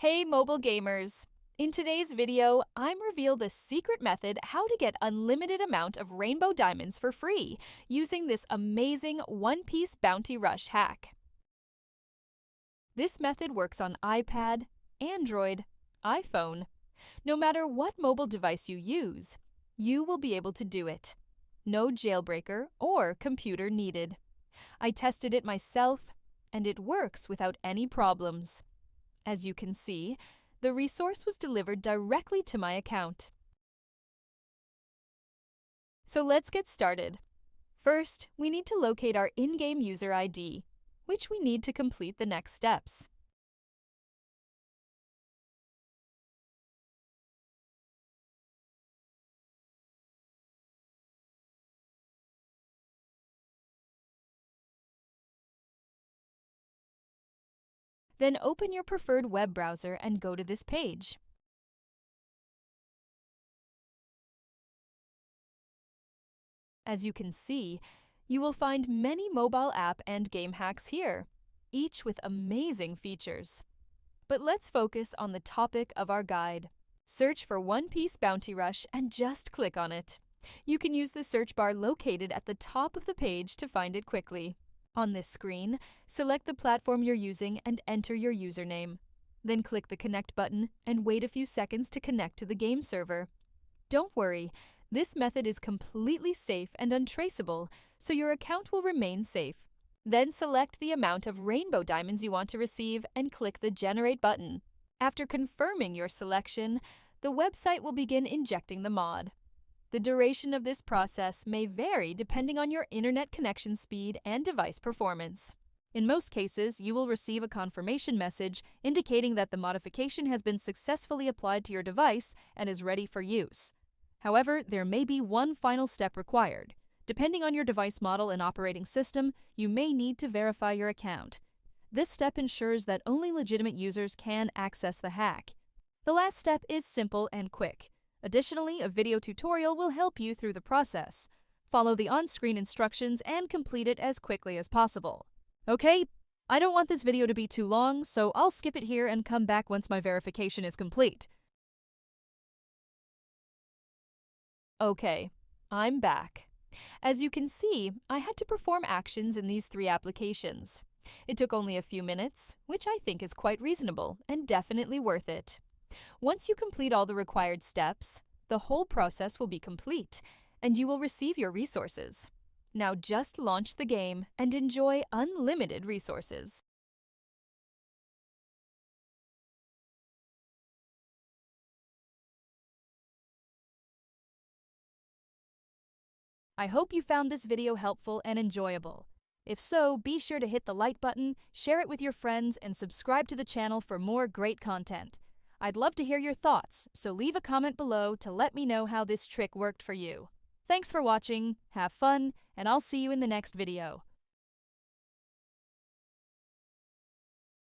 Hey mobile gamers! In today's video, I'm reveal the secret method how to get unlimited amount of rainbow diamonds for free using this amazing one-piece bounty rush hack. This method works on iPad, Android, iPhone. No matter what mobile device you use, you will be able to do it. No jailbreaker or computer needed. I tested it myself, and it works without any problems. As you can see, the resource was delivered directly to my account. So let's get started. First, we need to locate our in-game user ID, which we need to complete the next steps. Then open your preferred web browser and go to this page. As you can see, you will find many mobile app and game hacks here, each with amazing features. But let's focus on the topic of our guide. Search for One Piece Bounty Rush and just click on it. You can use the search bar located at the top of the page to find it quickly. On this screen, select the platform you're using and enter your username. Then click the Connect button and wait a few seconds to connect to the game server. Don't worry, this method is completely safe and untraceable, so your account will remain safe. Then select the amount of rainbow diamonds you want to receive and click the Generate button. After confirming your selection, the website will begin injecting the mod. The duration of this process may vary depending on your internet connection speed and device performance. In most cases, you will receive a confirmation message indicating that the modification has been successfully applied to your device and is ready for use. However, there may be one final step required. Depending on your device model and operating system, you may need to verify your account. This step ensures that only legitimate users can access the hack. The last step is simple and quick. Additionally, a video tutorial will help you through the process. Follow the on-screen instructions and complete it as quickly as possible. Okay, I don't want this video to be too long, so I'll skip it here and come back once my verification is complete. Okay, I'm back. As you can see, I had to perform actions in these 3 applications. It took only a few minutes, which I think is quite reasonable and definitely worth it. Once you complete all the required steps, the whole process will be complete, and you will receive your resources. Now just launch the game and enjoy unlimited resources. I hope you found this video helpful and enjoyable. If so, be sure to hit the like button, share it with your friends, and subscribe to the channel for more great content. I'd love to hear your thoughts, so leave a comment below to let me know how this trick worked for you. Thanks for watching, have fun, and I'll see you in the next video.